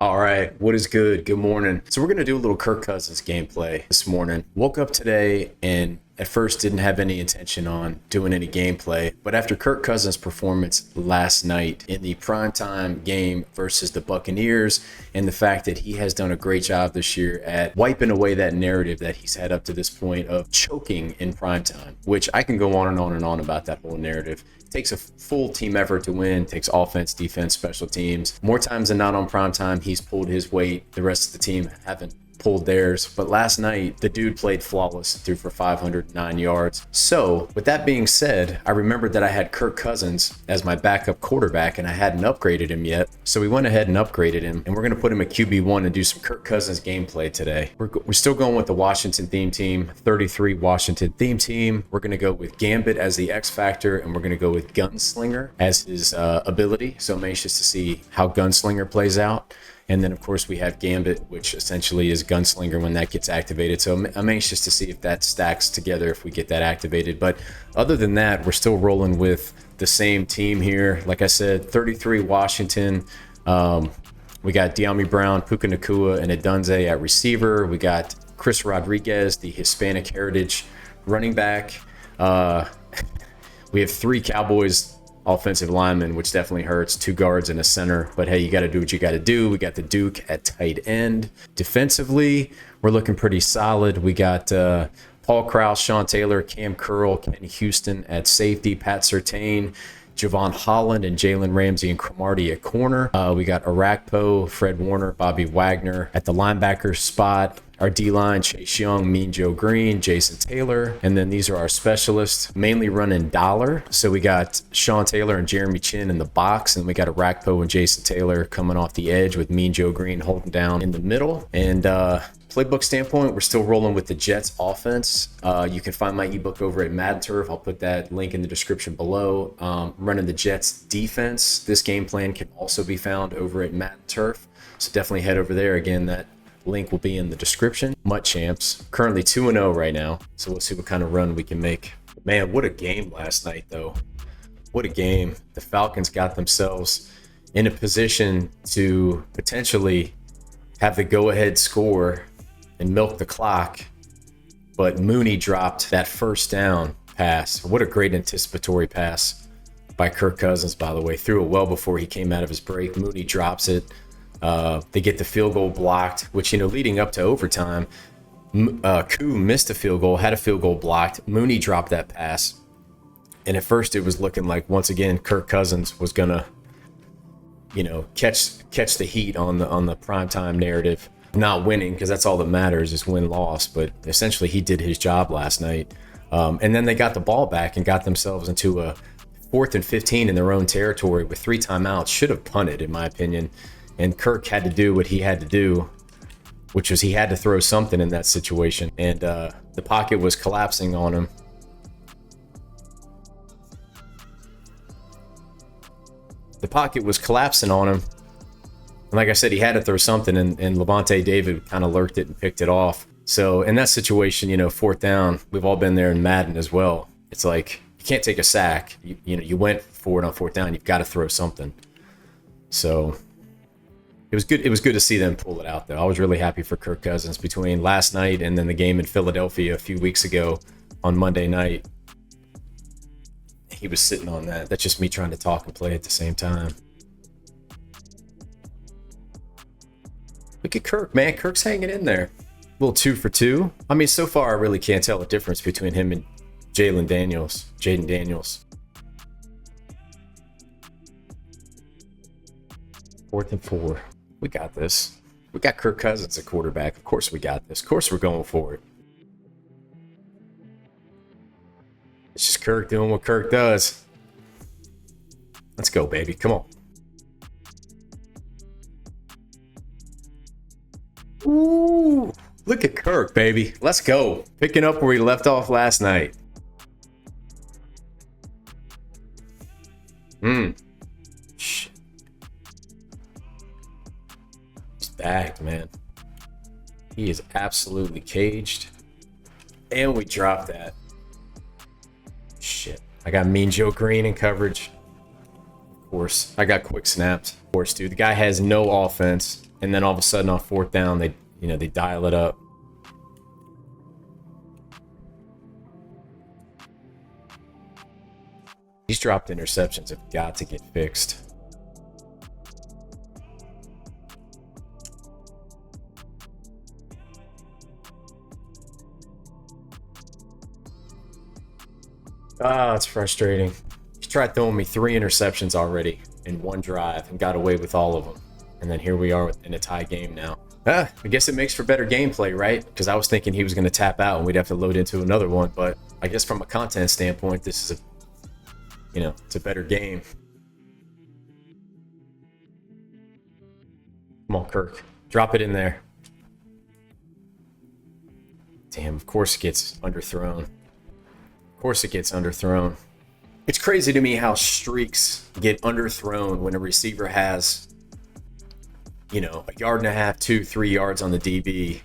All right, what is good? Good morning. So we're going to do a little Kirk Cousins gameplay this morning. Woke up today and at first didn't have any intention on doing any gameplay, but after Kirk Cousins' performance last night in the primetime game versus the Buccaneers and the fact that he has done a great job this year at wiping away that narrative that he's had up to this point of choking in primetime, which I can go on and on and on about that whole narrative. Takes a full team effort to win, takes offense, defense, special teams. More times than not on prime time, he's pulled his weight. The rest of the team haven't pulled theirs. But last night, the dude played flawless, threw for 509 yards. So with that being said, I remembered that I had Kirk Cousins as my backup quarterback and I hadn't upgraded him yet. So we went ahead and upgraded him, and we're going to put him at QB1 and do some Kirk Cousins gameplay today. We're still going with the Washington theme team, 33 Washington theme team. We're going to go with Gambit as the X factor, and we're going to go with Gunslinger as his ability. So I'm anxious to see how Gunslinger plays out. And then, of course, we have Gambit, which essentially is Gunslinger when that gets activated. So I'm anxious to see if that stacks together if we get that activated. But other than that, we're still rolling with the same team here. Like I said, 33 Washington. We got De'Ami Brown, Puka Nacua, and Adunze at receiver. We got Chris Rodriguez, the Hispanic heritage running back. We have 3 Cowboys offensive linemen, which definitely hurts. 2 guards and a center, but hey, you got to do what you got to do. We got the Duke at tight end. Defensively, we're looking pretty solid. We got Paul Krause, Sean Taylor, Cam Curl, Kenny Houston at safety, Pat Surtain, Javon Holland, and Jalen Ramsey and Cromartie at corner. We got Arakpo, Fred Warner, Bobby Wagner at the linebacker spot. Our D-line, Chase Young, Mean Joe Green, Jason Taylor. And then these are our specialists, mainly running dollar. So we got Sean Taylor and Jeremy Chin in the box, and we got Arakpo and Jason Taylor coming off the edge with Mean Joe Green holding down in the middle. And playbook standpoint, we're still rolling with the Jets offense. You can find my ebook over at Madden Turf. I'll put that link in the description below. Running the Jets defense. This game plan can also be found over at Madden Turf. So definitely head over there. Again, that link will be in the description. Mutt champs, currently 2-0 right now. So we'll see what kind of run we can make. Man, what a game last night, though. What a game. The Falcons got themselves in a position to potentially have the go-ahead score and milk the clock. But Mooney dropped that first down pass. What a great anticipatory pass by Kirk Cousins, by the way. Threw it well before he came out of his break. Mooney drops it. They get the field goal blocked, which, leading up to overtime, Koo missed a field goal, had a field goal blocked. Mooney dropped that pass. And at first it was looking like, once again, Kirk Cousins was going to, catch the heat on the primetime narrative. Not winning, because that's all that matters is win-loss. But essentially he did his job last night. And then they got the ball back and got themselves into a 4th and 15 in their own territory with 3 timeouts. Should have punted, in my opinion. And Kirk had to do what he had to do, which was he had to throw something in that situation. And the pocket was collapsing on him. The pocket was collapsing on him. And like I said, he had to throw something, and Levante David kind of lurked it and picked it off. So in that situation, 4th down, we've all been there in Madden as well. It's like, you can't take a sack. You went for it on 4th down. You've got to throw something. So it was good. It was good to see them pull it out, though. I was really happy for Kirk Cousins between last night and then the game in Philadelphia a few weeks ago on Monday night. He was sitting on that. That's just me trying to talk and play at the same time. Look at Kirk, man. Kirk's hanging in there. A little 2 for 2. I mean, so far, I really can't tell the difference between him and Jaden Daniels. 4th and 4. We got this. We got Kirk Cousins at quarterback. Of course we got this. Of course we're going for it. It's just Kirk doing what Kirk does. Let's go, baby. Come on. Ooh, look at Kirk, baby. Let's go. Picking up where he left off last night. Shit. He's bagged, man. He is absolutely caged. And we dropped that. Shit. I got Mean Joe Green in coverage. Of course. I got quick snapped. Of course, dude. The guy has no offense. And then all of a sudden on fourth down, they dial it up. These dropped interceptions have got to get fixed. Ah, it's frustrating. He tried throwing me 3 interceptions already in one drive and got away with all of them. And then here we are in a tie game now. I guess it makes for better gameplay, right? Because I was thinking he was going to tap out and we'd have to load into another one. But I guess from a content standpoint, this is it's a better game. Come on, Kirk. Drop it in there. Damn, of course it gets underthrown. Of course it gets underthrown. It's crazy to me how streaks get underthrown when a receiver has, a yard and a half, 2-3 yards on the DB.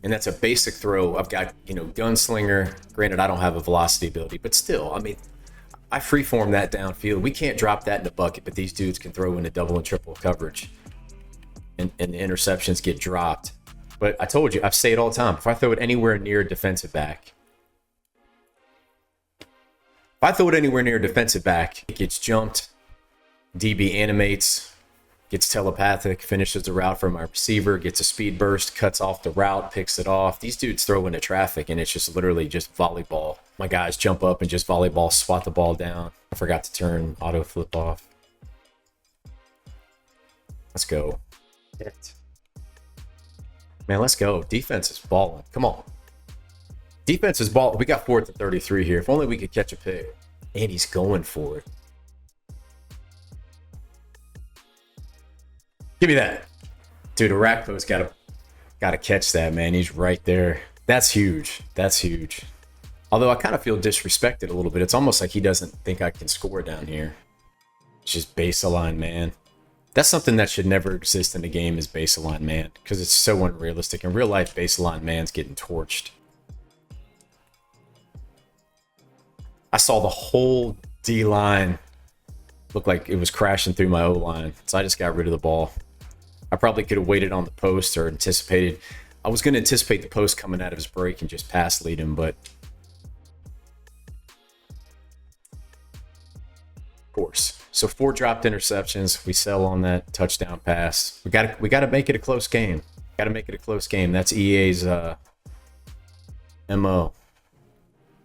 And that's a basic throw. I've got, Gunslinger. Granted, I don't have a velocity ability, but still, I freeform that downfield. We can't drop that in the bucket, but these dudes can throw into double and triple coverage. And the interceptions get dropped. But I told you, I say it all the time. If I throw it anywhere near a defensive back, it gets jumped. DB animates, gets telepathic, finishes the route for my receiver, gets a speed burst, cuts off the route, picks it off. These dudes throw into traffic, and it's just literally just volleyball. My guys jump up and just volleyball, swat the ball down. I forgot to turn auto flip off. Let's go. Man, let's go. Defense is balling. Come on. Defense is balling. We got 4th and 33 here. If only we could catch a pick. And he's going for it. Give me that. Dude, Arakpo's gotta catch that, man. He's right there. That's huge. That's huge. Although I kind of feel disrespected a little bit. It's almost like he doesn't think I can score down here. It's just base align, man. That's something that should never exist in the game, is base align man, because it's so unrealistic. In real life, base align man's getting torched. I saw the whole D line look like it was crashing through my O line, so I just got rid of the ball. I probably could have waited on the post or anticipated. I was going to anticipate the post coming out of his break and just pass lead him, but of course. So 4 dropped interceptions. We sell on that touchdown pass. We got to make it a close game. Got to make it a close game. That's EA's MO.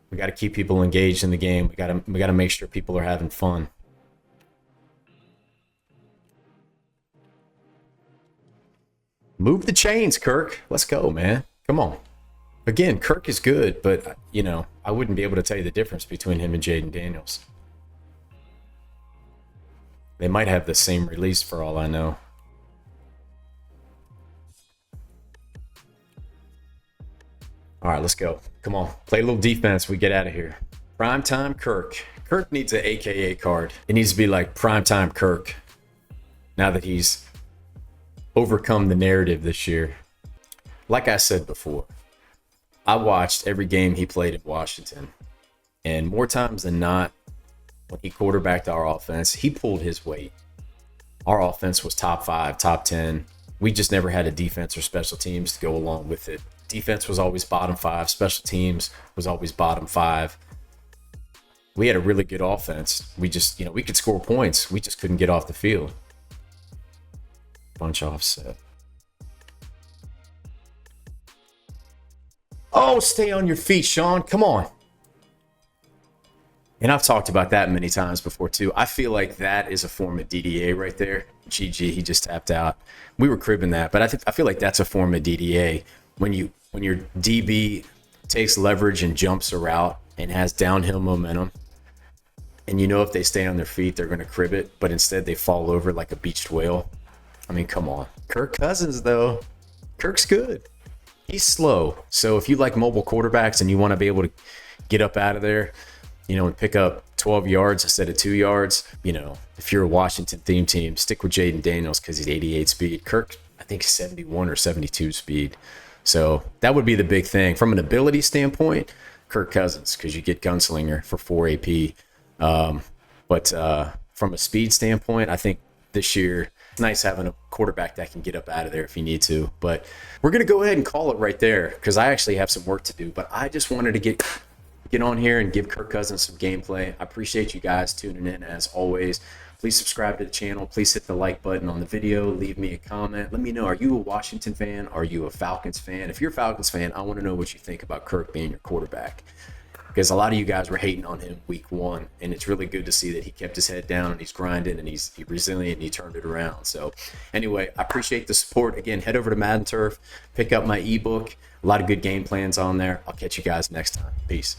We got to keep people engaged in the game. We got to make sure people are having fun. Move the chains, Kirk. Let's go, man. Come on. Again, Kirk is good, but I wouldn't be able to tell you the difference between him and Jaden Daniels. They might have the same release for all I know. All right, let's go. Come on. Play a little defense. We get out of here. Primetime Kirk. Kirk needs an AKA card. It needs to be like Primetime Kirk. Now that he's overcome the narrative this year. Like I said before, I watched every game he played in Washington. And more times than not, when he quarterbacked our offense, he pulled his weight. Our offense was top 5, top 10. We just never had a defense or special teams to go along with it. Defense was always bottom 5. Special teams was always bottom 5. We had a really good offense. We just, we could score points. We just couldn't get off the field. Bunch offset. Oh, stay on your feet, Sean. Come on. And I've talked about that many times before, too. I feel like that is a form of DDA right there. GG, he just tapped out. We were cribbing that, but I feel like that's a form of DDA. When your DB takes leverage and jumps a route and has downhill momentum, and if they stay on their feet, they're going to crib it, but instead they fall over like a beached whale. I mean, come on. Kirk Cousins, though. Kirk's good. He's slow. So if you like mobile quarterbacks and you want to be able to get up out of there, and pick up 12 yards instead of 2 yards, if you're a Washington theme team, stick with Jaden Daniels because he's 88 speed. Kirk, I think 71 or 72 speed. So that would be the big thing. From an ability standpoint, Kirk Cousins, because you get Gunslinger for 4 AP. But from a speed standpoint, I think this year nice having a quarterback that can get up out of there if you need to. But we're going to go ahead and call it right there because I actually have some work to do. But I just wanted to get on here and give Kirk Cousins some gameplay. I appreciate you guys tuning in as always. Please subscribe to the channel. Please hit the like button on the video. Leave me a comment. Let me know, are you a Washington fan? Are you a Falcons fan? If you're a Falcons fan, I want to know what you think about Kirk being your quarterback. Because a lot of you guys were hating on him week 1, and it's really good to see that he kept his head down and he's grinding and he's resilient and he turned it around. So anyway, I appreciate the support. Again, head over to Madden Turf, pick up my ebook. A lot of good game plans on there. I'll catch you guys next time. Peace.